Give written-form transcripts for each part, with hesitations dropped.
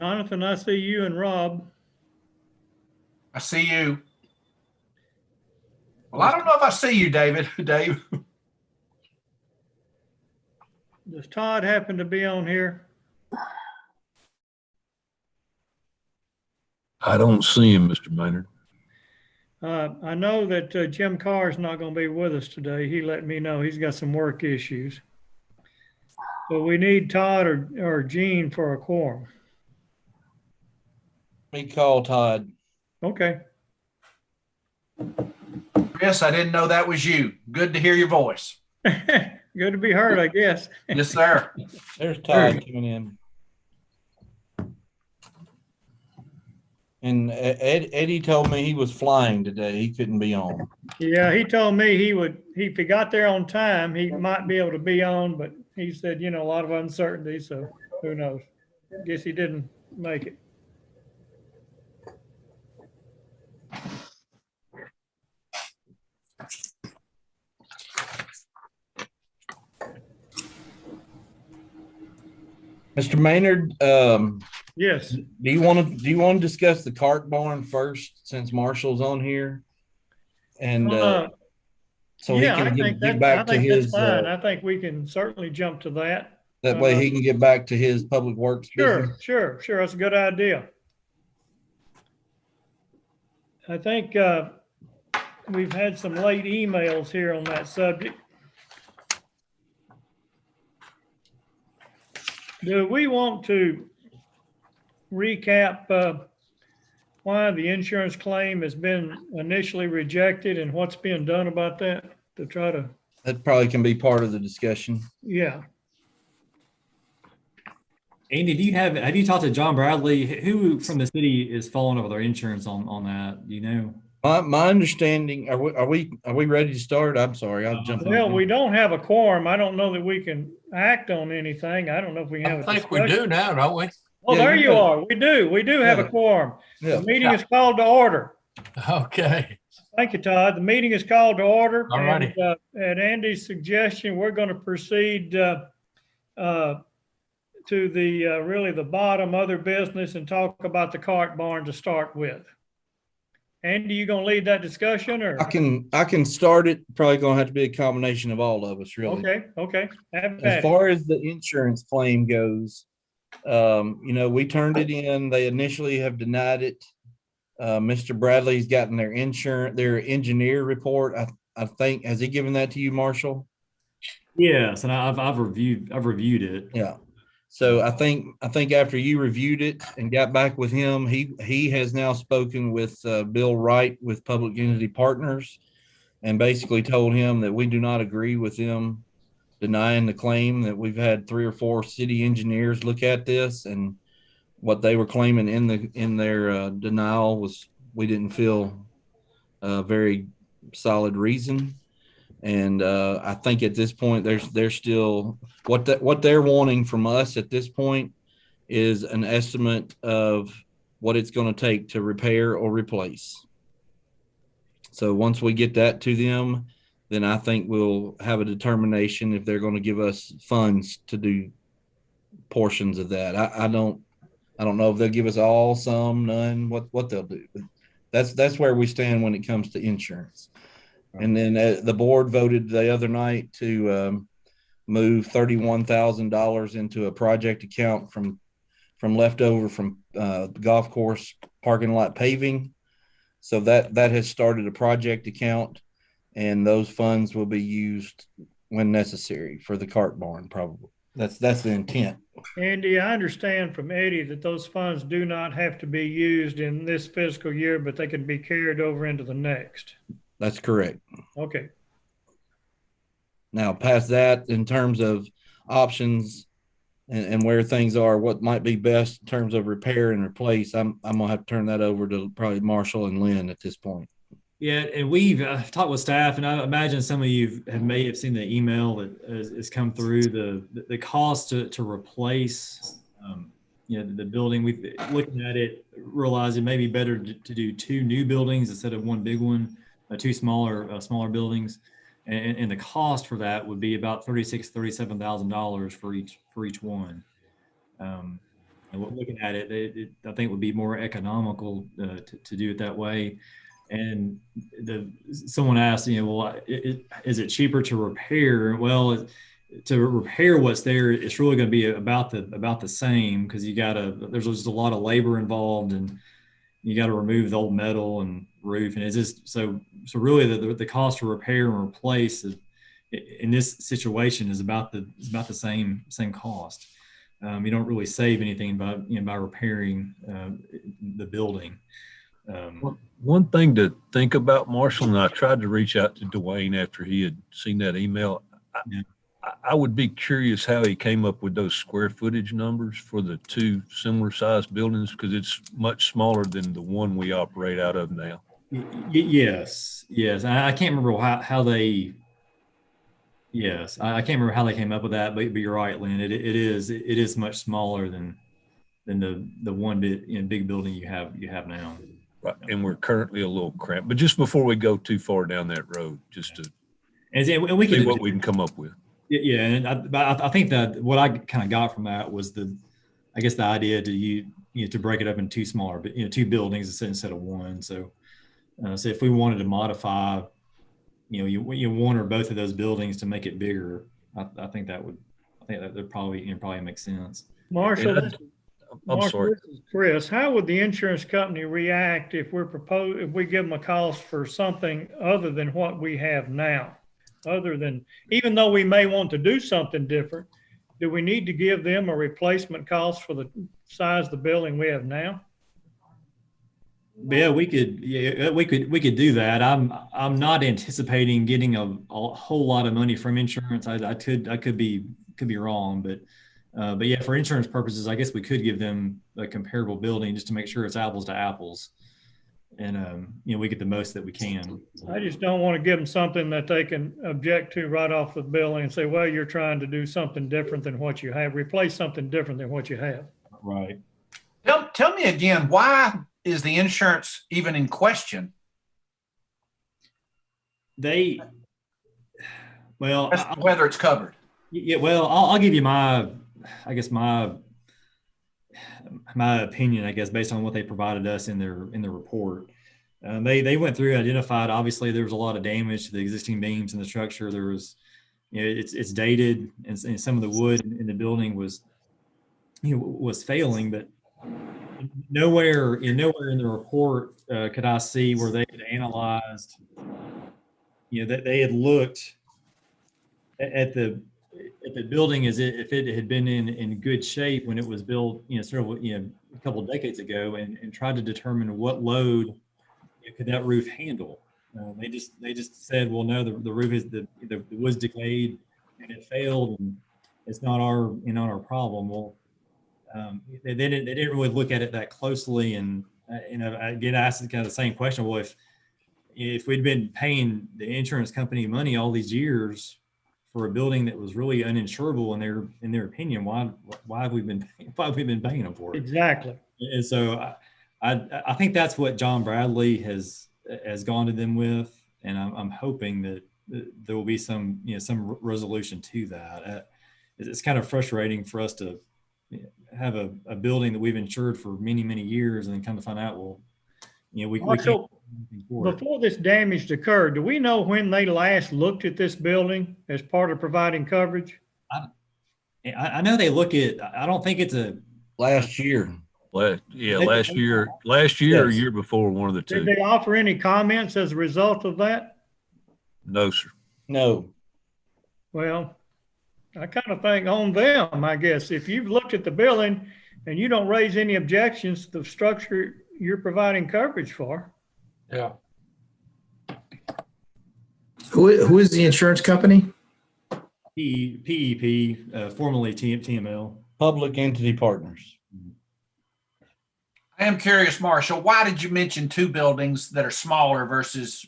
Jonathan, I see you and Rob. I see you. Well, I don't know if I see you, David. Dave. Does Todd happen to be on here? I don't see him, Mr. Maynard. I know that Jim Carr is not going to be with us today. He let me know he's got some work issues. So we need Todd or Gene for a quorum. Me call Todd. Okay. Chris, I didn't know that was you. Good to hear your voice. Good to be heard, I guess. Yes, sir. There's Todd coming in. And Eddie told me he was flying today. He couldn't be on. Yeah, he told me if he got there on time, he might be able to be on, but he said, a lot of uncertainty, so who knows? Guess he didn't make it. Mr. Maynard, yes. Do you want to discuss the cart barn first, since Marshall's on here, and so he can get back to his? That's fine. I think we can certainly jump to that. That way, he can get back to his public works business. Sure. That's a good idea. I think we've had some late emails here on that subject. Do we want to recap why the insurance claim has been initially rejected and what's being done about that to try to? That probably can be part of the discussion. Yeah. Andy, have you talked to John Bradley? Who from the city is following up with our insurance on that? Do you know? My understanding, are we ready to start? I'm sorry, I'll jump in. Well, we don't have a quorum. I don't know that we can act on anything. I don't know if we have. I think we do now, don't we? Oh, yeah, there you are. We do have a quorum. Yeah. The meeting is called to order. Okay. Thank you, Todd. The meeting is called to order. All righty. At Andy's suggestion, we're going to proceed to the really the bottom other business and talk about the cart barn to start with. Andy, you going to lead that discussion, or? I can start it. Probably going to have to be a combination of all of us, really. Okay. As far as the insurance claim goes, we turned it in. They initially have denied it. Mr. Bradley's gotten their engineer report. I think, has he given that to you, Marshall? Yes, and I've reviewed it. Yeah. So I think after you reviewed it and got back with him, he has now spoken with Bill Wright with Public Entity Partners, and basically told him that we do not agree with them denying the claim. That we've had 3 or 4 city engineers look at this, and what they were claiming in their denial was, we didn't feel a very solid reason. And I think at this point, there's still what they're wanting from us at this point is an estimate of what it's going to take to repair or replace. So once we get that to them, then I think we'll have a determination if they're going to give us funds to do portions of that. I don't know if they'll give us all, some, none, what they'll do. But that's where we stand when it comes to insurance. And then the board voted the other night to move $31,000 into a project account from leftover from the golf course parking lot paving. So that has started a project account, and those funds will be used when necessary for the cart barn. Probably that's the intent. Andy, I understand from Eddie that those funds do not have to be used in this fiscal year, but they can be carried over into the next. That's correct. Okay. Now, past that, in terms of options and where things are, what might be best in terms of repair and replace, I'm gonna have to turn that over to probably Marshall and Lynn at this point. Yeah, and we've talked with staff, and I imagine some of you may have seen the email that has come through. The cost to replace, the building. We've looking at it, realized it may be better to do 2 new buildings instead of 1 big one. 2 smaller buildings, and the cost for that would be about $37,000 for each one. And looking at it, I think it would be more economical to do it that way. And someone asked, well, is it cheaper to repair? Well, to repair what's there, it's really going to be about the same, because there's just a lot of labor involved, and you got to remove the old metal and roof, and it's just so really the cost to repair and replace in this situation is about the same cost. You don't really save anything by repairing the building. One thing to think about, Marshall, and I tried to reach out to Dwayne after he had seen that email. I would be curious how he came up with those square footage numbers for the two similar sized buildings, because it's much smaller than the one we operate out of now. Yes. I can't remember how they. Yes, I can't remember how they came up with that, but you're right, Lynn. It is much smaller than the one big building you have now. Right, and we're currently a little cramped. But just before we go too far down that road, just to and we see what we can come up with. Yeah, and I think that what I kind of got from that was the idea to break it up into two smaller, but two buildings instead of one. So if we wanted to modify, you one or both of those buildings to make it bigger, I think that would probably make sense. Marshall, I'm sorry. This is Chris. How would the insurance company react if we give them a cost for something other than what we have now? Even though we may want to do something different, do we need to give them a replacement cost for the size of the building we have now? Yeah, we could do that. I'm not anticipating getting a whole lot of money from insurance. I could be wrong, but yeah, for insurance purposes, I guess we could give them a comparable building just to make sure it's apples to apples, and we get the most that we can. I just don't want to give them something that they can object to right off the building and say, well, you're trying to do something different than what you have, replace something different than what you have. Right. Tell me again, why is the insurance even in question? Whether it's covered. Yeah, well, I'll give you my opinion, I guess, based on what they provided us in their report. They went through, identified, obviously there was a lot of damage to the existing beams in the structure. There was, it's dated, and some of the wood in the building was failing, but nowhere in the report could I see where they had analyzed, that they had looked at the building as if it had been in good shape when it was built, a couple of decades ago, and tried to determine what load could that roof handle. They just said, well, no, the roof is the wood's decayed and it failed, and it's not our problem. Well, they didn't really look at it that closely, and I get asked kind of the same question. Well, if we'd been paying the insurance company money all these years for a building that was really uninsurable in their opinion, why have we been paying them for it? Exactly. And so I think that's what John Bradley has gone to them with, and I'm hoping that there will be some resolution to that. It's kind of frustrating for us to have a building that we've insured for many, many years, and then come to find out, well, we can't. Before this damage occurred, do we know when they last looked at this building as part of providing coverage? I know they look at, I don't think it's last year. Last year Yes. or year before, one of the two. Did they offer any comments as a result of that? No, sir. No. Well, I kind of think on them, I guess. If you've looked at the building and you don't raise any objections to the structure you're providing coverage for. Yeah. Who is the insurance company? PEP, formerly TML. Public Entity Partners. I am curious, Marshall, why did you mention two buildings that are smaller versus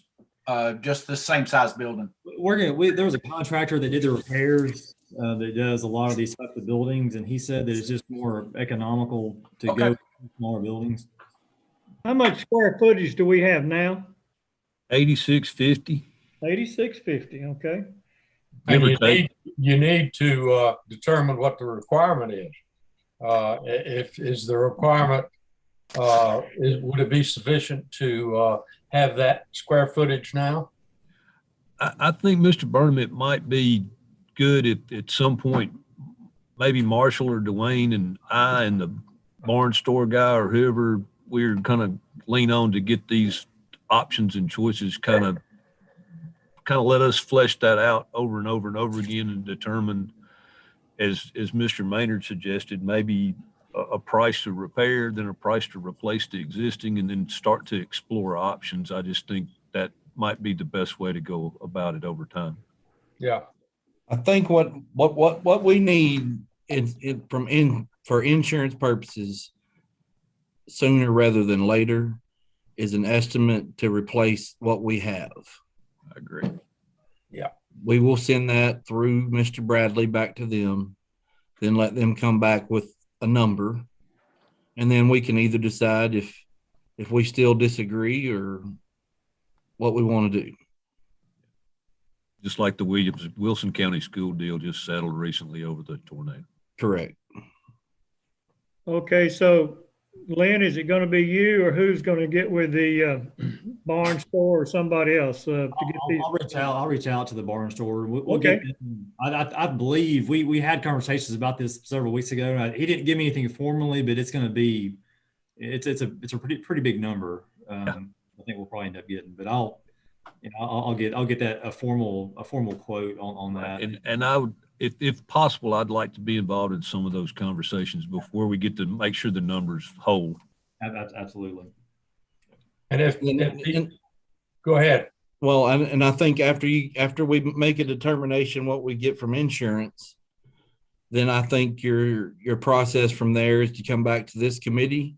just the same size building? There was a contractor that did the repairs that does a lot of these types of buildings, and he said that it's just more economical to go with smaller buildings. How much square footage do we have now? 8650. 8650, okay. And you need to determine what the requirement is. If is the requirement, would it be sufficient to have that square footage now? I think, Mr. Burnham, it might be good if at some point, maybe Marshall or Dwayne and I and the barn store guy or whoever we're kind of lean on to get these options and choices kind of let us flesh that out over and over and over again and determine, as Mr. Maynard suggested, maybe a price to repair, then a price to replace the existing, and then start to explore options. I just think that might be the best way to go about it over time. Yeah. I think what we need for insurance purposes sooner rather than later is an estimate to replace what we have. I agree. We will send that through Mr. Bradley back to them, then let them come back with a number. And then we can either decide if we still disagree or what we want to do. Just like the Wilson County school deal just settled recently over the tornado. Correct. Okay, so Lynn, is it going to be you or who's going to get with the barn store or somebody else to get these? I'll reach out to the barn store. We'll Okay. get. I believe we had conversations about this several weeks ago. He didn't give me anything formally, but it's going to be it's a pretty big number. I think we'll probably end up getting, but I'll get that a formal quote on that. And I would, if possible, I'd like to be involved in some of those conversations before we get to make sure the numbers hold. Absolutely. And go ahead. Well, and I think after we make a determination what we get from insurance, then I think your process from there is to come back to this committee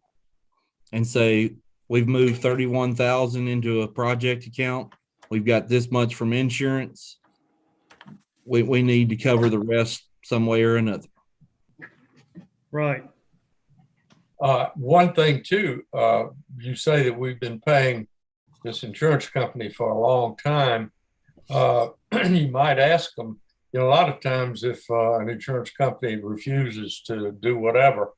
and say, we've moved 31,000 into a project account. We've got this much from insurance. We need to cover the rest some way or another. Right. One thing too, you say that we've been paying this insurance company for a long time. You might ask them, a lot of times if an insurance company refuses to do whatever,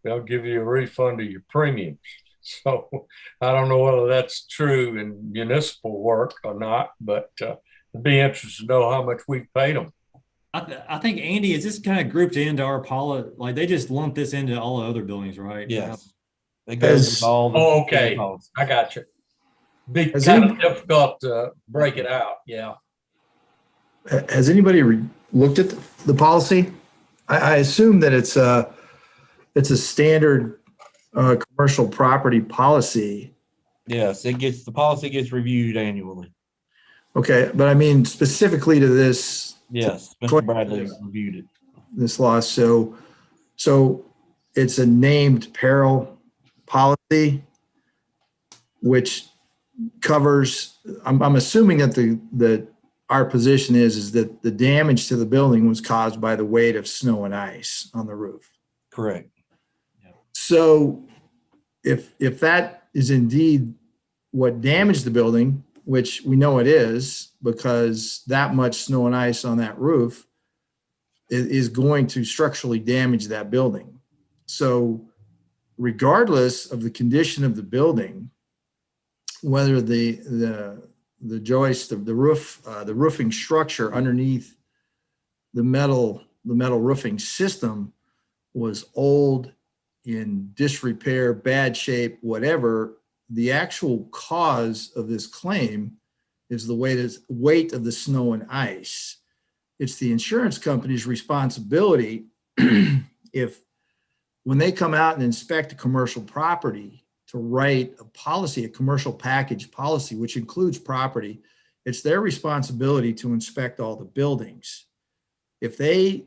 they'll give you a refund of your premiums. So I don't know whether that's true in municipal work or not, but I'd be interested to know how much we've paid them. I think, Andy, is this kind of grouped into our policy? Like they just lump this into all the other buildings, right? Yes. It goes with all the okay. policies. I got you. Be kind of difficult to break it out. Yeah. Has anybody looked at the policy? I assume that it's a standard commercial property policy. Yes, the policy gets reviewed annually. Okay, but I mean specifically to this. Yes, Mr. Bradley reviewed it. This law, so it's a named peril policy, which covers. I'm assuming that our position is that the damage to the building was caused by the weight of snow and ice on the roof. Correct. So if that is indeed what damaged the building, which we know it is, because that much snow and ice on that roof is going to structurally damage that building. So regardless of the condition of the building, whether the joist, the roof, the roofing structure underneath the metal roofing system was old, in disrepair, bad shape, whatever, the actual cause of this claim is the weight of the snow and ice. It's the insurance company's responsibility if when they come out and inspect a commercial property to write a policy, a commercial package policy, which includes property, it's their responsibility to inspect all the buildings. If they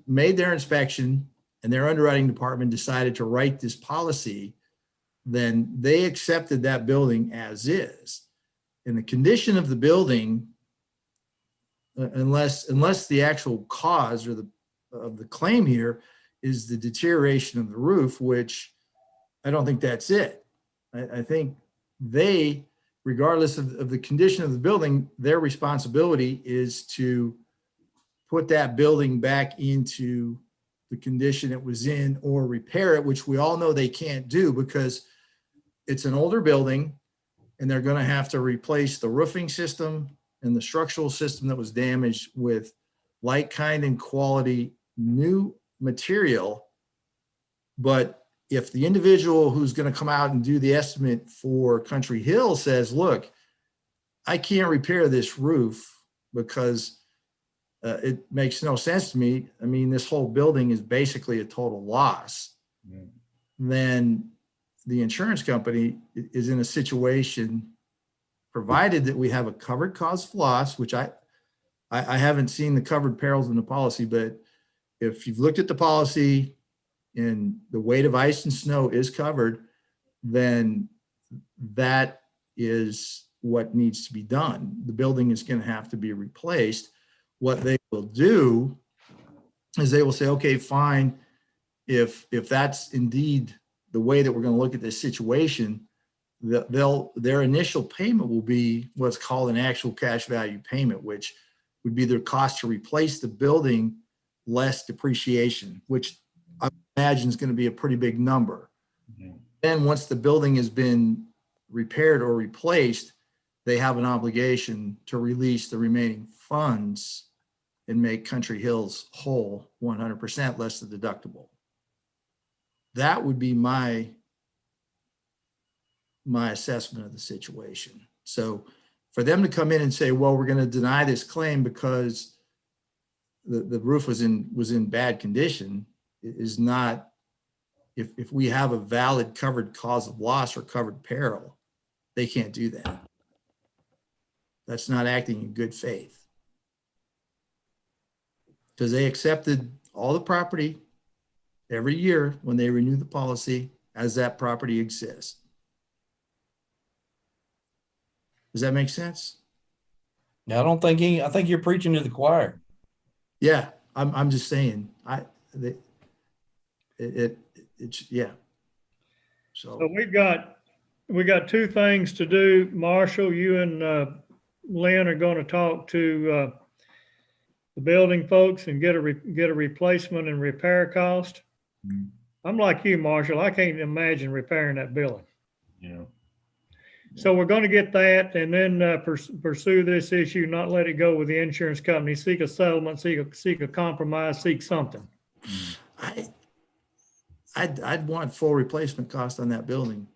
made their inspection and their underwriting department decided to write this policy, then they accepted that building as is. And the condition of the building, unless the actual cause or of the claim here is the deterioration of the roof, which I don't think that's it. I think they, regardless of the condition of the building, their responsibility is to put that building back into the condition it was in or repair it, which we all know they can't do because it's an older building and they're going to have to replace the roofing system and the structural system that was damaged with like, kind, and quality new material. But if the individual who's going to come out and do the estimate for Country Hill says, look, I can't repair this roof because it makes no sense to me. I mean, this whole building is basically a total loss. Yeah. Then the insurance company is in a situation, provided that we have a covered cause of loss, which I haven't seen the covered perils in the policy, but if you've looked at the policy and the weight of ice and snow is covered, then that is what needs to be done. The building is going to have to be replaced. What they will do is they will say, okay, fine. If that's indeed the way that we're going to look at this situation, their initial payment will be what's called an actual cash value payment, which would be their cost to replace the building less depreciation, which I imagine is going to be a pretty big number. Mhm. Then once the building has been repaired or replaced, they have an obligation to release the remaining funds and make Country Hills whole 100% less the deductible. That would be my assessment of the situation. So for them to come in and say, well, we're going to deny this claim because the roof was in bad condition is not, if we have a valid covered cause of loss or covered peril, they can't do that. That's not acting in good faith. Because they accepted all the property every year when they renew the policy as that property exists. Does that make sense? Yeah, I think you're preaching to the choir. Yeah, I'm just saying, it's yeah. So we got two things to do. Marshall, you and Lynn are going to talk to the building folks and get a replacement and repair cost. Mhm. I'm like you, Marshall. I can't imagine repairing that building. Yeah. So we're going to get that and then pursue this issue, not let it go with the insurance company, seek a settlement, seek a compromise, seek something. I'd want full replacement cost on that building.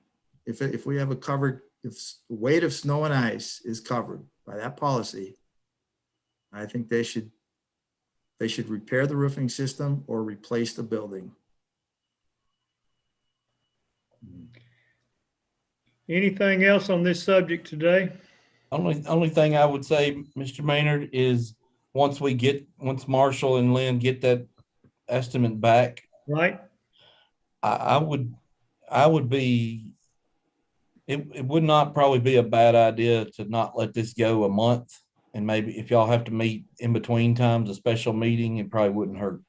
If we have a covered, if the weight of snow and ice is covered by that policy, I think they should repair the roofing system or replace the building. Anything else on this subject today? Only thing I would say, Mr. Maynard, is once Marshall and Lynn get that estimate back, Right? I would be, it would not probably be a bad idea to not let this go a month. And maybe if y'all have to meet in between times, a special meeting, it probably wouldn't hurt.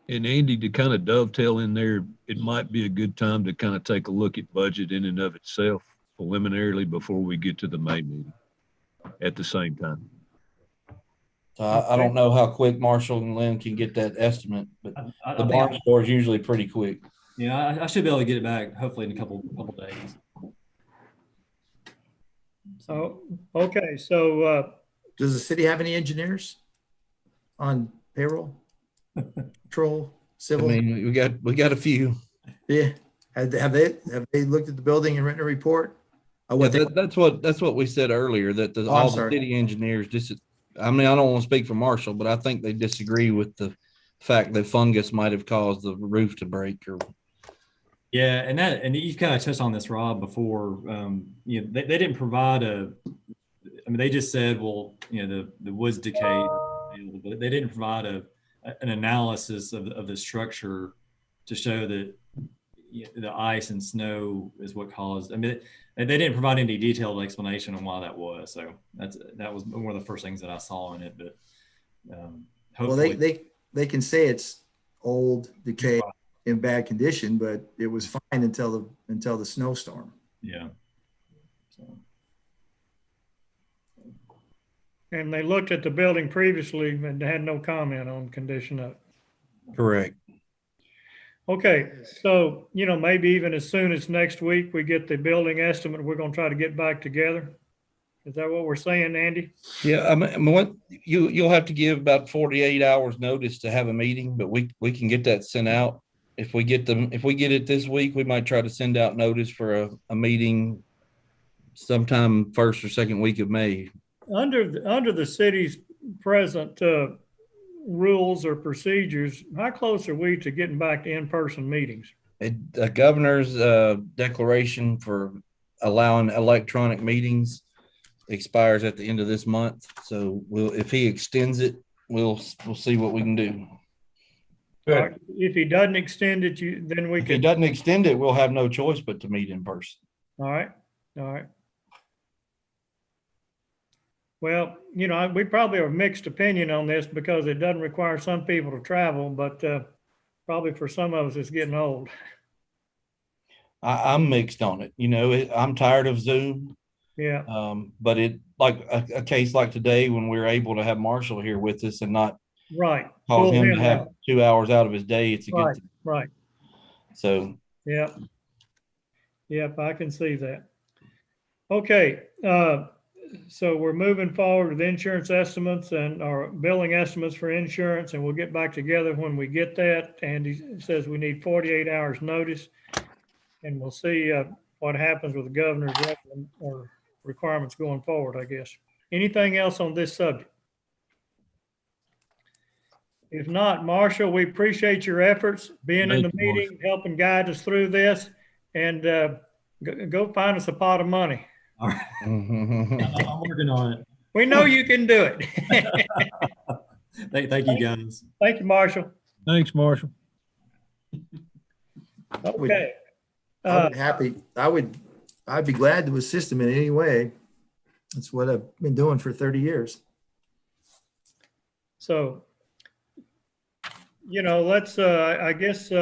And Andy, to kind of dovetail in there, it might be a good time to kind of take a look at budget in and of itself preliminarily before we get to the May meeting at the same time. So I don't know how quick Marshall and Lynn can get that estimate, but the barn store is usually pretty quick. Yeah, I should be able to get it back hopefully in a couple days. So, okay. So, Does the city have any engineers on payroll, patrol, I civil? mean, we got a few. Yeah. Have they looked at the building and written a report? Yeah, that's what we said earlier, that all the city engineers I mean, I don't want to speak for Marshall, but I think they disagree with the fact that fungus might have caused the roof to break. Or yeah, and you kind of touched on this, Rob, before. You know, they didn't provide they just said, well, you know, the wood's decayed, but they didn't provide an analysis of the structure to show that the ice and snow is what caused. I mean, they didn't provide any detailed explanation on why that was. So that was one of the first things that I saw in it. But hopefully, well, they can say it's old, decayed, in bad condition, but it was fine until the snowstorm. Yeah. So. and they looked at the building previously and had no comment on condition of it. correct. Okay, so, maybe even as soon as next week, we get the building estimate, we're gonna try to get back together. Is that what we're saying, Andy? Yeah, I mean, you'll have to give about 48 hours notice to have a meeting, but we can get that sent out. If we get it this week, we might try to send out notice for a meeting sometime first or second week of May. Under the city's present rules or procedures, how close are we to getting back to in-person meetings? The governor's declaration for allowing electronic meetings expires at the end of this month. So if he extends it, we'll see what we can do. All right. If he doesn't extend it, then we If can. he doesn't extend it, we'll have no choice but to meet in person. All right. Well, we probably have a mixed opinion on this because it doesn't require some people to travel, but probably for some of us, it's getting old. I'm mixed on it. I'm tired of Zoom. Yeah. But it like a case like today when we were able to have Marshall here with us and not Right. cause Pull him to him have out. 2 hours out of his day. It's a good thing. Right. So Yeah. Yep, I can see that. Okay. So we're moving forward with insurance estimates and our billing estimates for insurance, and we'll get back together when we get that. Andy says we need 48 hours notice, and we'll see what happens with the governor's or requirements going forward, I guess. Anything else on this subject? If not, Marshall, we appreciate your efforts being in the meeting, helping guide us through this, and go find us a pot of money. All right. I'm working on it. We know you can do it. Thank you, guys. Thank you, Marshall. Thanks, Marshall. Okay. I'd be glad to assist him in any way. That's what I've been doing for 30 years. So, let's, I guess,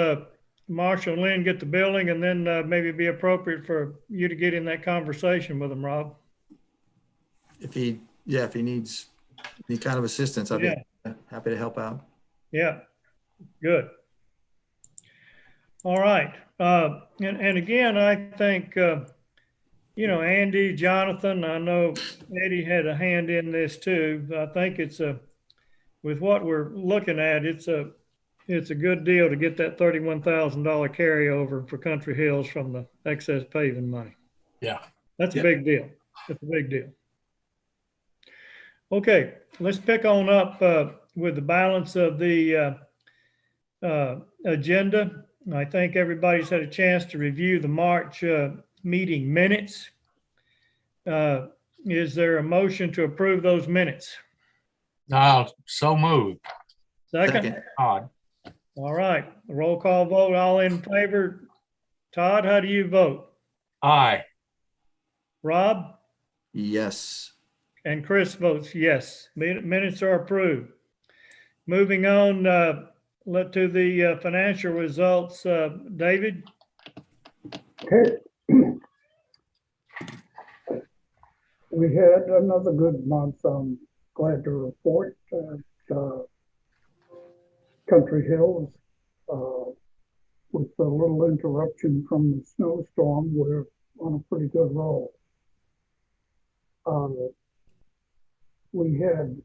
Marshall and Lynn get the building, and then maybe it'd be appropriate for you to get in that conversation with him, Rob. If he needs any kind of assistance, I'd be happy to help out. Yeah, good. All right. And again, I think, Andy, Jonathan, I know Eddie had a hand in this too. I think it's with what we're looking at, it's a good deal to get that $31,000 carryover for Country Hills from the excess paving money. Yeah. That's a big deal. That's a big deal. Okay, let's pick on up with the balance of the agenda. I think everybody's had a chance to review the March meeting minutes. Is there a motion to approve those minutes? So moved. Second? Todd. All right, roll call vote, all in favor. Todd, how do you vote? Aye. Rob? Yes. And Chris votes yes. Minutes are approved. Moving on to the financial results. David? Okay. We had another good month. I'm glad to report that Country Hills, with a little interruption from the snowstorm, we're on a pretty good roll. We had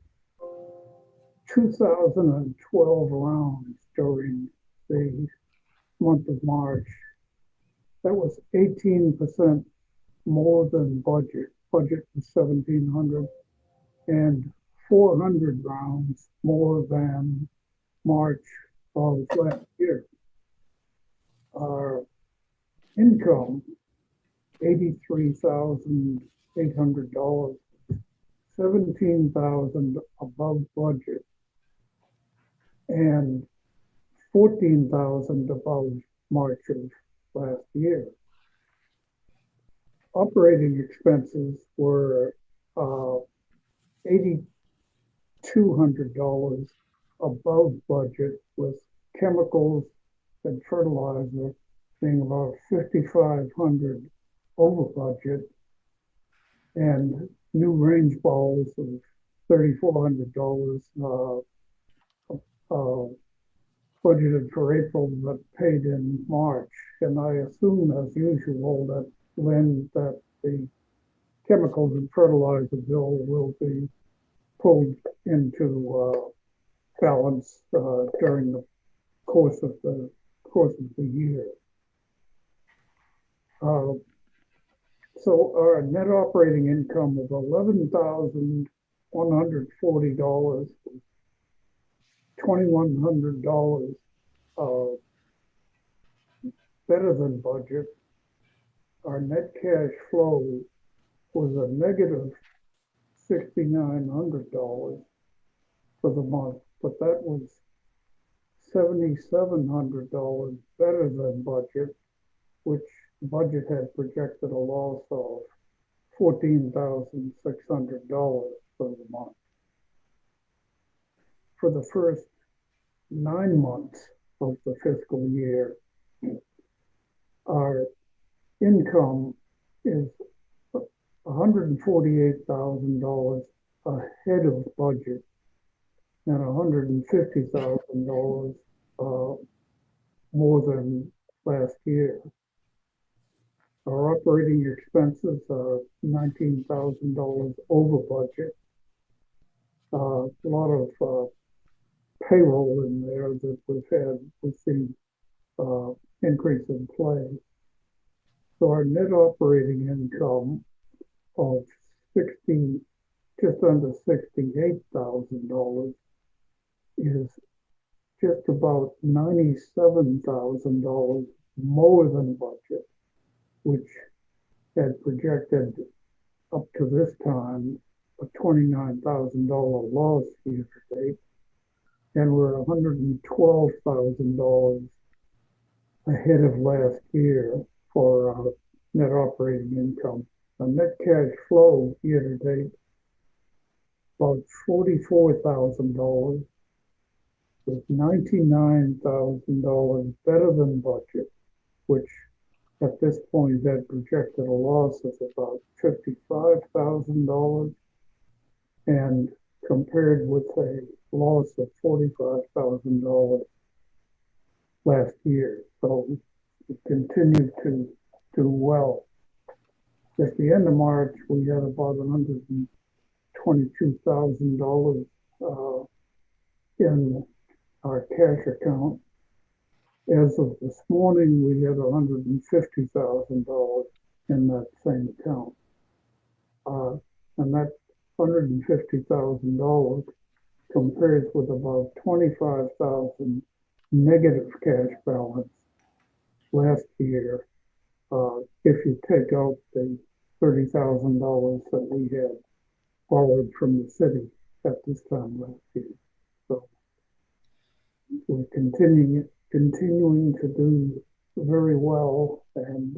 2012 rounds during the month of March. That was 18% more than budget. Budget was 1,700, and 400 rounds more than March of last year. Our income, $83,800, 17,000 above budget, and 14,000 above March of last year. Operating expenses were $8,200 above budget, with chemicals and fertilizer being about $5,500 over budget, and new range balls of $3,400 budgeted for April but paid in March. And I assume, as usual, that that the chemicals and fertilizer bill will be pulled into balance during the course of the year. So our net operating income of $11,140, $2,100 better than budget. Our net cash flow was a negative $6,900 for the month, but that was $7,700 better than budget, which budget had projected a loss of $14,600 for the month. For the first 9 months of the fiscal year, our income is $148,000 ahead of budget and $150,000 more than last year. Our operating expenses are $19,000 over budget. A lot of payroll in there that we've seen increase in play. So our net operating income of just under $68,000 is just about $97,000 more than budget, which had projected up to this time a $29,000 loss year to date, and we're $112,000 ahead of last year for our net operating income. Our net cash flow year to date about $44,000, with $99,000 better than budget, which at this point had projected a loss of about $55,000, and compared with a loss of $45,000 last year. So we continued to do well. At the end of March, we had about $122,000 in our cash account. As of this morning, we had $150,000 in that same account. And that $150,000 compares with about $25,000 negative cash balance last year, if you take out the $30,000 that we had borrowed from the city at this time last year. So we're continuing to do very well, and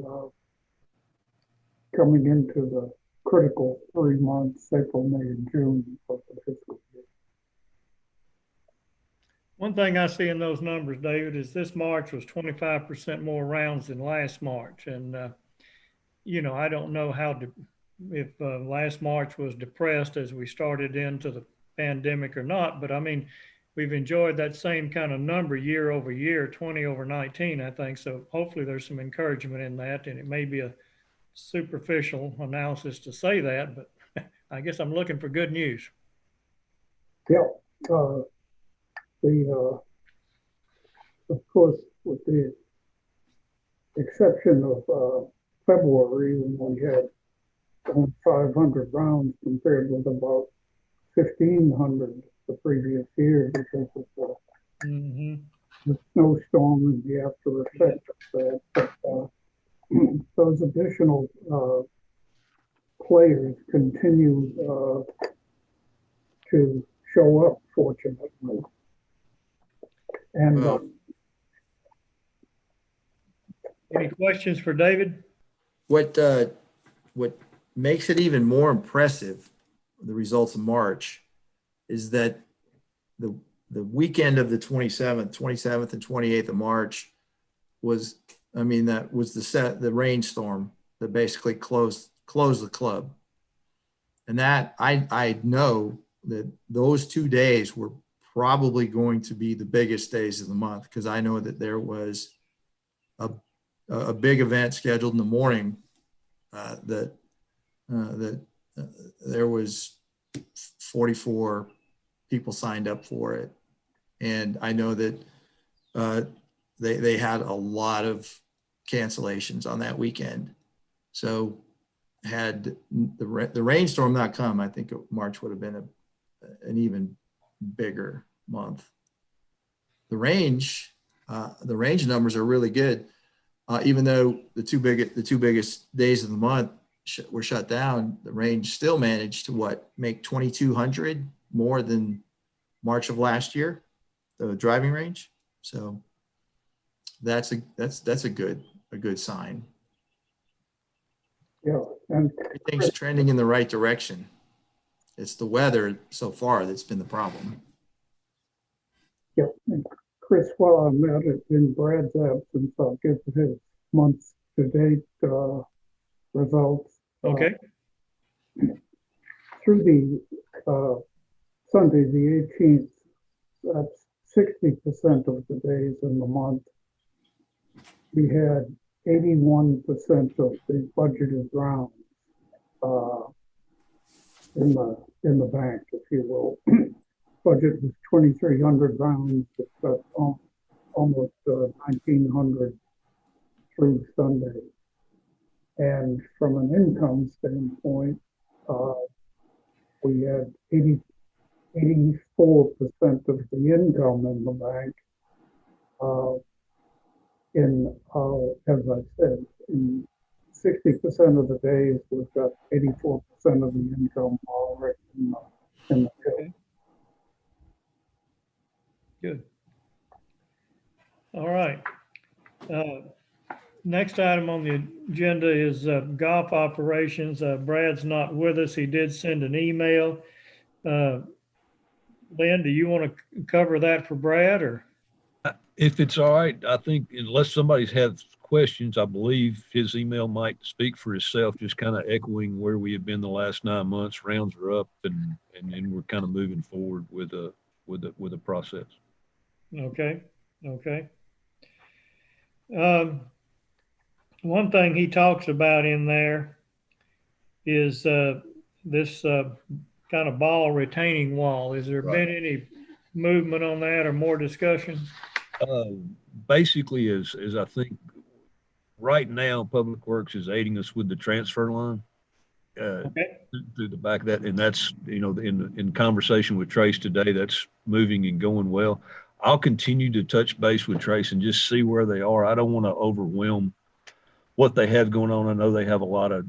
coming into the critical 3 months, April, May, and June of the fiscal year. One thing I see in those numbers, David, is this March was 25% more rounds than last March. And, you know, I don't know if last March was depressed as we started into the pandemic or not, but I mean, we've enjoyed that same kind of number year over year, 20 over 19, I think. So hopefully there's some encouragement in that, and it may be a superficial analysis to say that, but I guess I'm looking for good news. Yeah. Of course, with the exception of February, when we had 500 rounds compared with about 1,500 the previous year because of the snowstorm and the after effect of that. But those additional players continue to show up, fortunately. And any questions for David? What makes it even more impressive, the results of March, is that the weekend of the 27th and 28th of March was, I mean, that was the rainstorm that basically closed the club. And that I know that those 2 days were probably going to be the biggest days of the month, because I know that there was a big event scheduled in the morning that there was 44 people signed up for it. And I know that they had a lot of cancellations on that weekend. So had the rainstorm not come, I think March would have been an even bigger month. The range numbers are really good. Even though the two biggest days of the month were shut down, the range still managed to make 2,200 more than March of last year, the driving range. So that's a good sign. Yeah, and Everything's trending in the right direction. It's the weather so far that's been the problem. yeah, and Chris, while I'm at it, in Brad's absence, I'll give his month-to-date results. Okay. Through the Sunday, the 18th, that's 60% of the days in the month. We had 81% of the budgeted rounds in the bank, if you will. Budget was 2,300 rounds. It's got almost 1,900 through Sunday. And from an income standpoint, we had 84% of the income in the bank. As I said, in 60% of the days, we've got 84% of the income already in the Okay. Good. All right. Next item on the agenda is golf operations. Brad's not with us. He did send an email. Lynn, do you want to cover that for Brad, or? If it's all right, I think unless somebody's had questions, I believe his email might speak for itself, just kind of echoing where we have been the last 9 months. Rounds are up, and we're kind of moving forward with a process. Okay. One thing he talks about in there is this kind of ball retaining wall. Has there been any movement on that or more discussion? Basically, as I think right now, Public Works is aiding us with the transfer line through the back of that, and that's in conversation with Trace today, that's moving and going well. I'll continue to touch base with Trace and just see where they are. I don't want to overwhelm what they have going on. I know they have a lot of,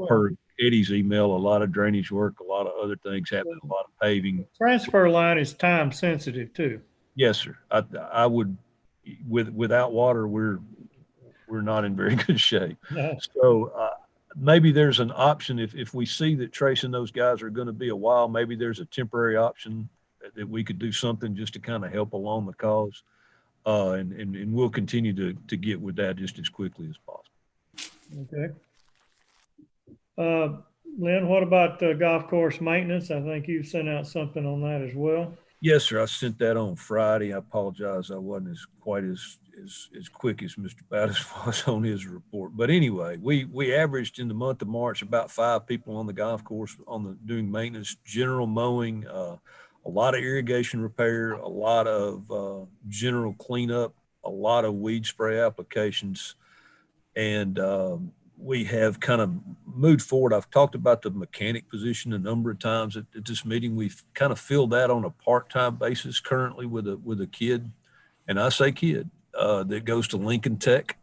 per Eddie's email, a lot of drainage work, a lot of other things happening, a lot of paving. Transfer line is time sensitive too. Yes, sir. I would, without water, we're not in very good shape. No. So maybe there's an option if we see that Trace and those guys are going to be a while, maybe there's a temporary option that we could do something just to kind of help along the cause. And we'll continue to get with that just as quickly as possible. Okay. Lynn, what about golf course maintenance? I think you sent out something on that as well. Yes, sir. I sent that on Friday. I apologize. I wasn't quite as quick as Mr. Battis was on his report. But anyway, we averaged in the month of March about 5 people on the golf course doing maintenance, general mowing, a lot of irrigation repair, a lot of general cleanup, a lot of weed spray applications. And we have kind of moved forward. I've talked about the mechanic position a number of times at this meeting. We've kind of filled that on a part-time basis currently with a kid, and I say kid, that goes to Lincoln Tech.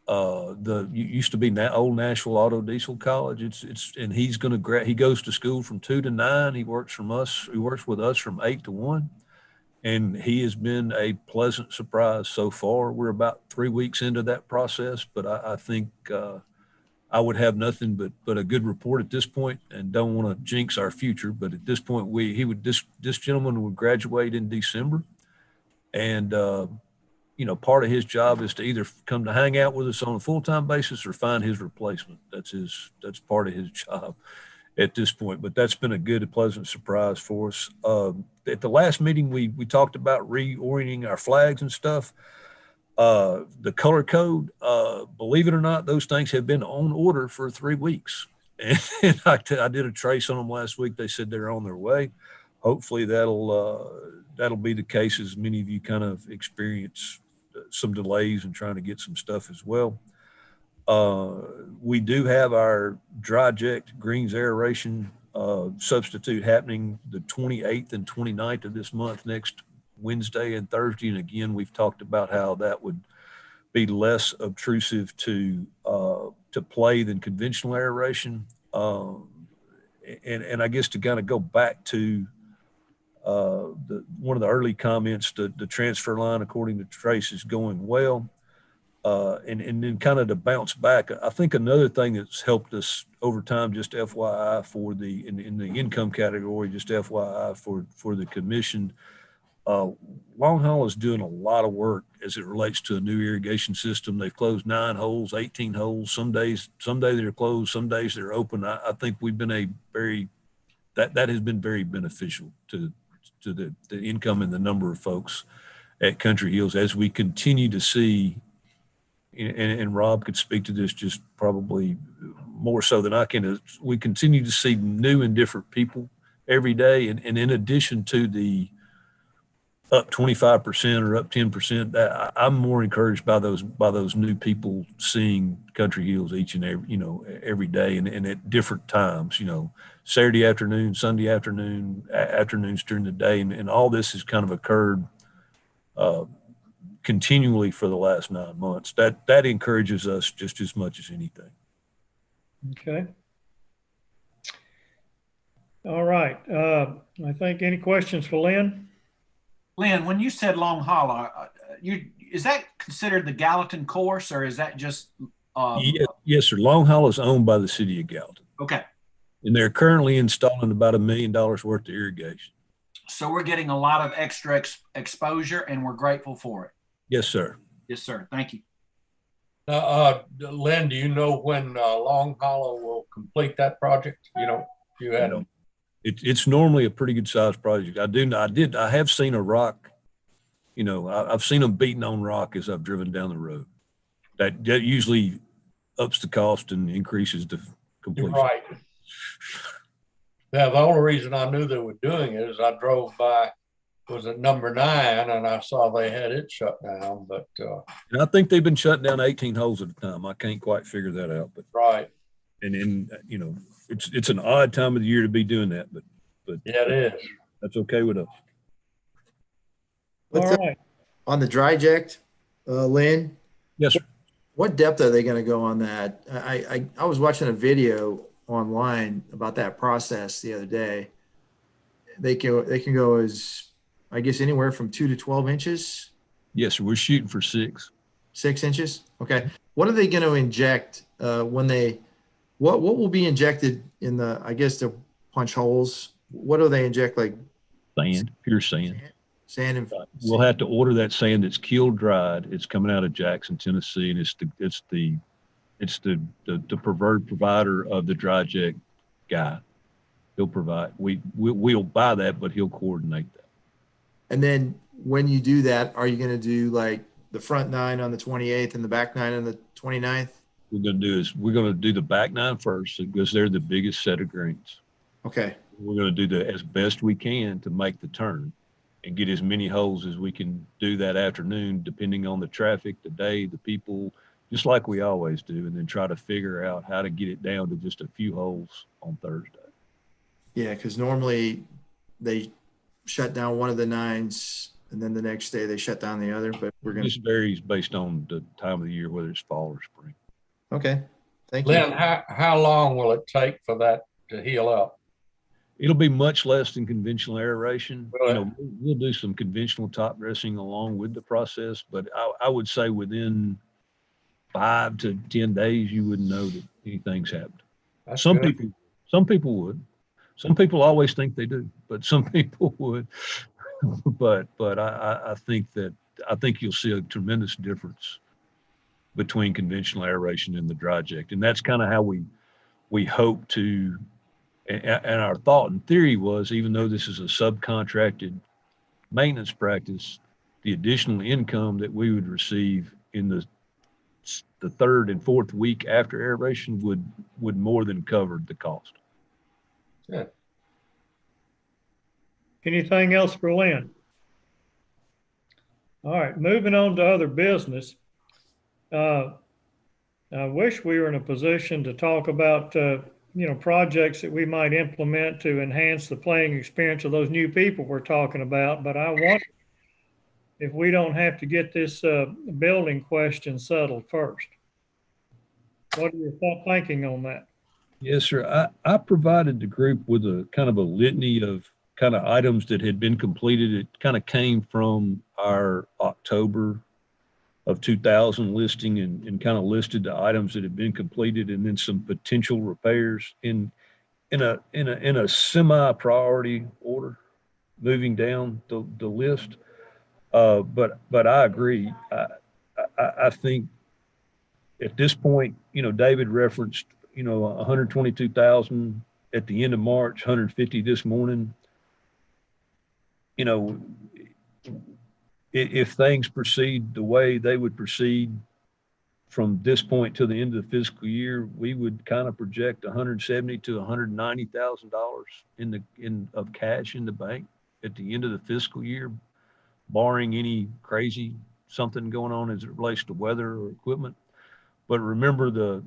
Used to be old Nashville Auto Diesel College. And he's going to he goes to school from 2 to 9. He works with us from 8 to 1. And he has been a pleasant surprise so far. We're about 3 weeks into that process, but I think I would have nothing but a good report at this point, and don't want to jinx our future. But at this point, this gentleman would graduate in December, and part of his job is to either come to hang out with us on a full-time basis or find his replacement. That's part of his job. at this point, but that's been a good, pleasant surprise for us. At the last meeting, we talked about reorienting our flags and stuff. The color code, believe it or not, those things have been on order for 3 weeks. And I did a trace on them last week. They said they're on their way. Hopefully that'll be the case, as many of you kind of experience some delays in trying to get some stuff as well. We do have our dry-jet greens aeration substitute happening the 28th and 29th of this month, next Wednesday and Thursday. And again, we've talked about how that would be less obtrusive to play than conventional aeration. And I guess to kind of go back to one of the early comments, the transfer line, according to Trace, is going well. And then kind of to bounce back, I think another thing that's helped us over time, just FYI for in the income category, just FYI for the commission, Long Haul is doing a lot of work as it relates to a new irrigation system. They've closed 9 holes, 18 holes. Some days they're closed, some days they're open. I think we've been that has been very beneficial to the income and the number of folks at Country Hills as we continue to see. And Rob could speak to this just probably more so than I can. We continue to see new and different people every day, and in addition to the up 25% or up 10%, I'm more encouraged by those new people seeing Country Hills each and every day and at different times. Saturday afternoon, Sunday afternoon, afternoons during the day, and all this has kind of occurred continually for the last 9 months. That encourages us just as much as anything. Okay. All right. I think any questions for Lynn? Lynn, when you said Long Hollow, is that considered the Gallatin course, or is that just? Yes, sir. Long Hollow is owned by the city of Gallatin. Okay. And they're currently installing about $1 million worth of irrigation. So we're getting a lot of extra exposure, and we're grateful for it. Yes, sir. Yes, sir. Thank you. Lynn, do you know when Long Hollow will complete that project? You had them. It's normally a pretty good sized project. I have seen a rock, I've seen them beating on rock as I've driven down the road. That usually ups the cost and increases the completion. You're right. Yeah, the only reason I knew they were doing it is I drove by, was at number 9, and I saw they had it shut down. But and I think they've been shutting down 18 holes at a time. I can't quite figure that out. But right. And it's an odd time of the year to be doing that, but yeah, it is. That's okay with us. All right. On the dry jet, Lynn? Yes, sir. What depth are they going to go on that? I was watching a video online about that process the other day. They can go as, I guess, anywhere from 2 to 12 inches. Yes, sir. We're shooting for 6. 6 inches. Okay. What are they going to inject when they? What will be injected in the punch holes? What do they inject, like sand, pure sand? Sand and we'll have to order that sand that's kiln dried. It's coming out of Jackson, Tennessee, and it's the preferred provider of the dry jet guy. He'll provide. We'll buy that, but he'll coordinate that. And then when you do that, are you going to do like the front 9 on the 28th and the back 9 on the 29th? We're going to do the back 9 first because they're the biggest set of greens. Okay. We're going to do as best we can to make the turn and get as many holes as we can do that afternoon, depending on the traffic, the day, the people, just like we always do, and then try to figure out how to get it down to just a few holes on Thursday. Yeah, because normally they shut down one of the 9s, and then the next day they shut down the other. But It just varies based on the time of the year, whether it's fall or spring. Okay, thank you. Lynn, how long will it take for that to heal up? It'll be much less than conventional aeration. Really? We'll do some conventional top dressing along with the process, but I would say within 5 to 10 days, you wouldn't know that anything's happened. That's Some good. people would. Some people always think they do, but some people would. But I think you'll see a tremendous difference between conventional aeration and the dry jet, and that's kind of how we hope to. and our thought and theory was, even though this is a subcontracted maintenance practice, the additional income that we would receive in the third and fourth week after aeration would more than cover the cost. Yeah. Anything else for Lynn? All right, moving on to other business. I wish we were in a position to talk about, projects that we might implement to enhance the playing experience of those new people we're talking about. But I wonder if we don't have to get this building question settled first. What are your thinking on that? Yes, sir. I provided the group with a kind of a litany of kind of items that had been completed. It kind of came from our October of 2000 listing and kind of listed the items that had been completed and then some potential repairs in a semi-priority order, moving down the list. But I agree. I think at this point, David referenced, 122,000 at the end of March, 150 this morning. If things proceed the way they would proceed from this point to the end of the fiscal year, we would kind of project $170,000 to $190,000 of cash in the bank at the end of the fiscal year, barring any crazy something going on as it relates to weather or equipment. But remember the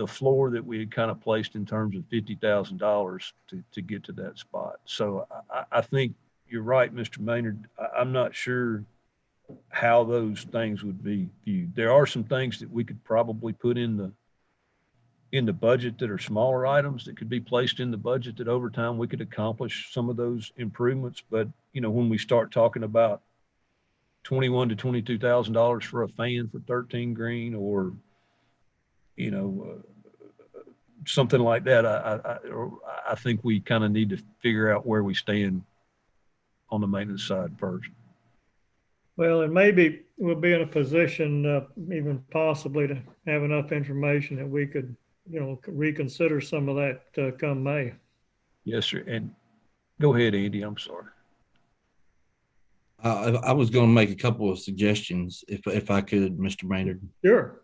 floor that we had kind of placed in terms of $50,000 to get to that spot. So I think you're right, Mr. Maynard. I'm not sure how those things would be viewed. There are some things that we could probably put in the budget that are smaller items that could be placed in the budget that over time we could accomplish some of those improvements. But, when we start talking about $21,000 to $22,000 for a fan for 13 green or, something like that, I think we kind of need to figure out where we stand on the maintenance side first. Well, and maybe we'll be in a position, even possibly to have enough information that we could, reconsider some of that come May. Yes, sir. And go ahead, Andy. I'm sorry. I was going to make a couple of suggestions if I could, Mr. Maynard. Sure.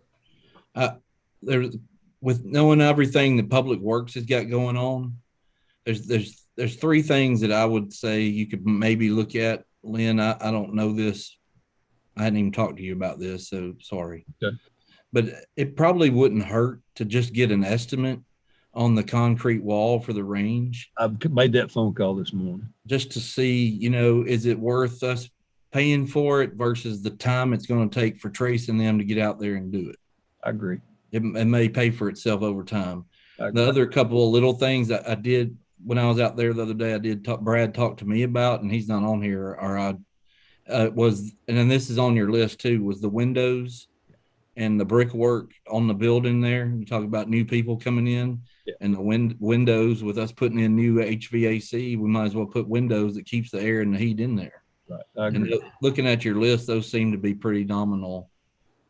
With knowing everything that Public Works has got going on, there's three things that I would say you could maybe look at. Lynn, I don't know this. I hadn't even talked to you about this, so sorry. Okay. But it probably wouldn't hurt to just get an estimate on the concrete wall for the range. I've made that phone call this morning. Just to see, is it worth us paying for it versus the time it's going to take for Trace and them to get out there and do it. I agree. It may pay for itself over time. I agree. The other couple of little things that I did when I was out there the other day, Brad talked to me about, and he's not on here, and then this is on your list too, was the windows and the brickwork on the building there. You talk about new people coming in, yeah, and the windows with us putting in new HVAC, we might as well put windows that keeps the air and the heat in there. Right. I agree. And looking at your list, those seem to be pretty nominal,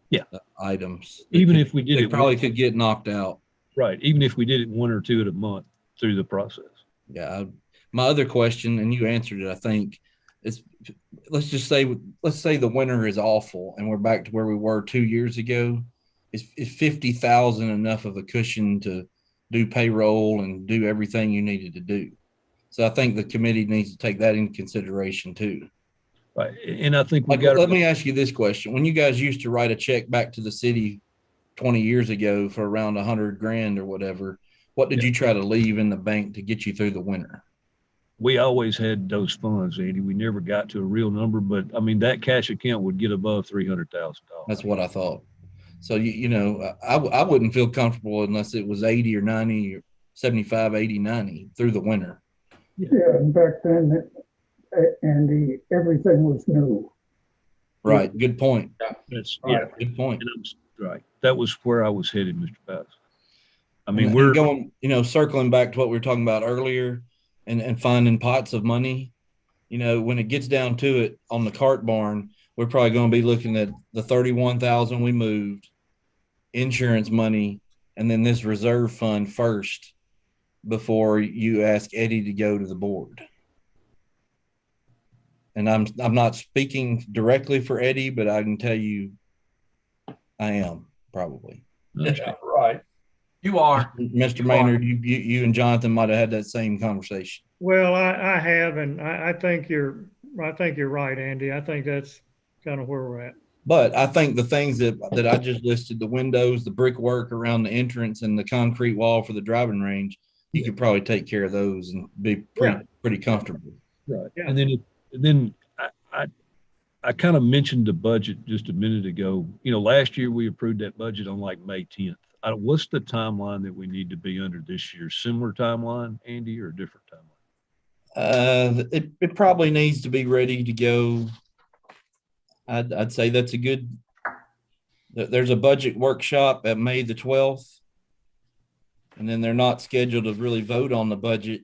yeah, items. Even if we did it, probably could get knocked out. Right. Even if we did it one or two at a month through the process. Yeah. My other question, and you answered it, I think, is let's say the winter is awful and we're back to where we were 2 years ago. Is 50,000 enough of a cushion to do payroll and do everything you needed to do? So I think the committee needs to take that into consideration too. Right. And I think let me ask you this question. When you guys used to write a check back to the city 20 years ago for around $100,000 or whatever, what did you try to leave in the bank to get you through the winter? We always had those funds, Andy. We never got to a real number, but I mean, that cash account would get above $300,000. That's what I thought. So, I wouldn't feel comfortable unless it was 80 or 90 or 75, 80, 90 through the winter. Yeah, and back then, Andy, everything was new. Right. Good point. Yeah. Good point. Right. That was where I was headed, Mr. Bass. I mean, we're going, circling back to what we were talking about earlier and finding pots of money. When it gets down to it on the cart barn, we're probably going to be looking at the 31,000 we moved, insurance money, and then this reserve fund first before you ask Eddie to go to the board. And I'm not speaking directly for Eddie, but I can tell you I am probably. Yeah, right. You are. Mr. You Maynard, you and Jonathan might have had that same conversation. Well, I have, and I think you're right, Andy. I think that's kind of where we're at. But I think the things that I just listed, the windows, the brickwork around the entrance, and the concrete wall for the driving range, you could probably take care of those and be pretty comfortable. Right. Yeah. And then I kind of mentioned the budget just a minute ago. You know, last year we approved that budget on like May 10th. What's the timeline that we need to be under this year? Similar timeline, Andy, or a different timeline? It probably needs to be ready to go. I'd say that's a good. There's a budget workshop at May the 12th, and then they're not scheduled to really vote on the budget.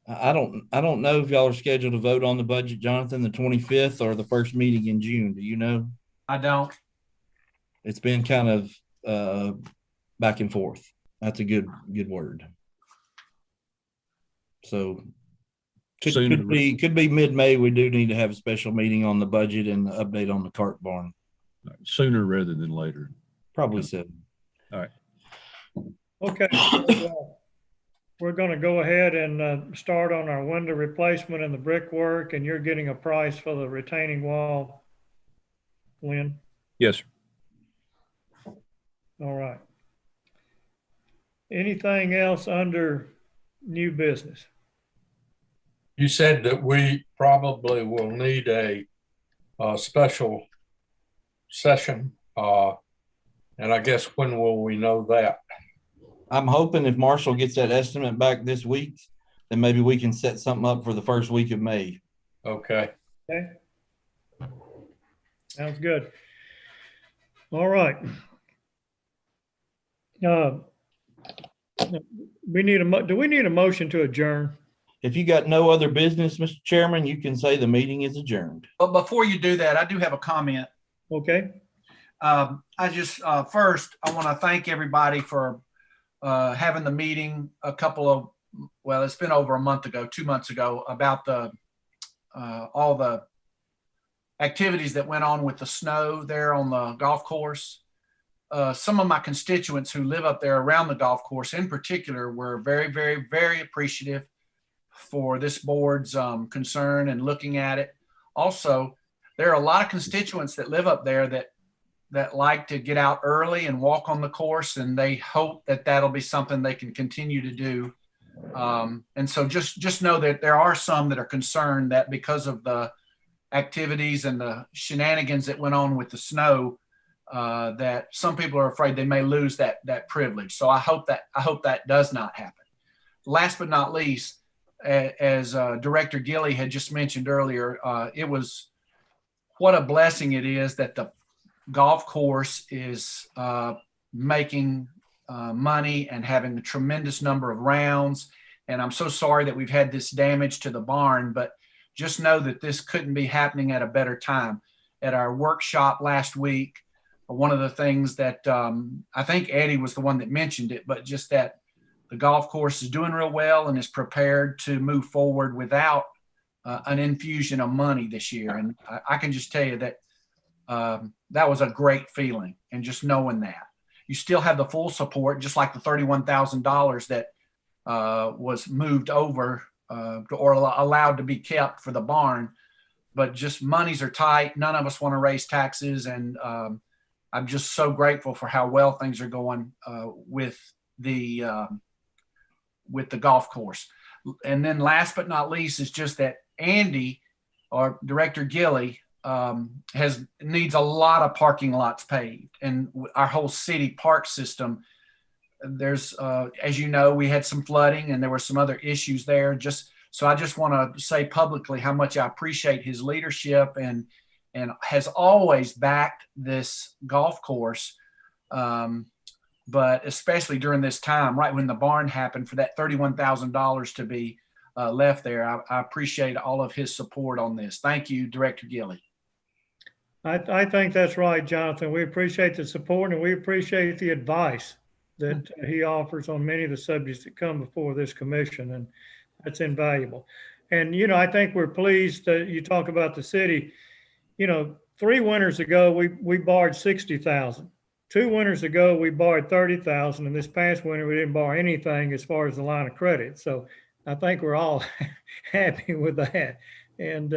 I don't know if y'all are scheduled to vote on the budget, Jonathan, the 25th or the first meeting in June. Do you know? I don't. It's been kind of back and forth. That's a good word. So could be mid-May. We do need to have a special meeting on the budget and the update on the cart barn. Sooner rather than later. Probably so. All right. Okay. We're going to go ahead and start on our window replacement and the brickwork, and you're getting a price for the retaining wall, Lynn? Yes, sir. All right. Anything else under new business? You said that we probably will need a special session. And I guess when will we know that? I'm hoping if Marshall gets that estimate back this week, then maybe we can set something up for the first week of May. Okay. Okay. Sounds good. All right. Do we need a motion to adjourn? If you got no other business, Mr. Chairman, you can say the meeting is adjourned. But before you do that, I do have a comment. Okay. I just first I want to thank everybody for having the meeting it's been over a month ago, 2 months ago, about the all the activities that went on with the snow there on the golf course. Some of my constituents who live up there around the golf course in particular were very, very, very appreciative for this board's concern and looking at it. Also, there are a lot of constituents that live up there that like to get out early and walk on the course, and they hope that that'll be something they can continue to do. And so just know that there are some that are concerned that because of the activities and the shenanigans that went on with the snow, that some people are afraid they may lose that privilege. So I hope that does not happen. Last but not least, as Director Gilley had just mentioned earlier, it was what a blessing it is that the golf course is making money and having a tremendous number of rounds. And I'm so sorry that we've had this damage to the barn, but just know that this couldn't be happening at a better time. At our workshop last week, one of the things that I think Eddie was the one that mentioned it, but just that the golf course is doing real well and is prepared to move forward without an infusion of money this year. And I can just tell you that that was a great feeling. And just knowing that you still have the full support, just like the $31,000 that was moved over or allowed to be kept for the barn. But just monies are tight. None of us want to raise taxes. And I'm just so grateful for how well things are going with the golf course. And then last but not least is just that Andy, or Director Gilley, needs a lot of parking lots paved, and our whole city park system. There's, as you know, we had some flooding and there were some other issues there. So I just want to say publicly how much I appreciate his leadership and has always backed this golf course. But especially during this time, right when the barn happened, for that $31,000 to be left there, I appreciate all of his support on this. Thank you, Director Gilley. I think that's right, Jonathan. We appreciate the support and we appreciate the advice. that he offers on many of the subjects that come before this commission, and that's invaluable. And, you know, I think we're pleased that you talk about the city. You know, 3 winters ago, we borrowed 60,000. 2 winters ago, we borrowed 30,000. And this past winter, we didn't borrow anything as far as the line of credit. So I think we're all happy with that. And,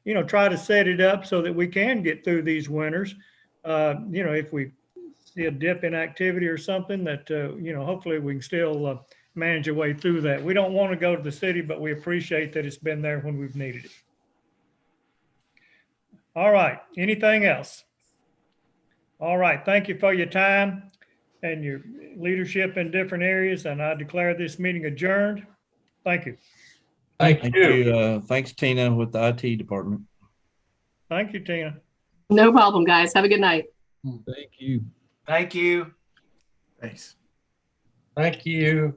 you know, try to set it up so that we can get through these winters. You know, if we see a dip in activity or something that, you know, hopefully we can still manage our way through that. We don't want to go to the city, but we appreciate that it's been there when we've needed it. All right. Anything else? All right. Thank you for your time and your leadership in different areas. And I declare this meeting adjourned. Thank you. Thank Thank you. you. Thanks, Tina, with the IT department. Thank you, Tina. No problem, guys. Have a good night. Thank you. Thank you. Thanks. Thank you.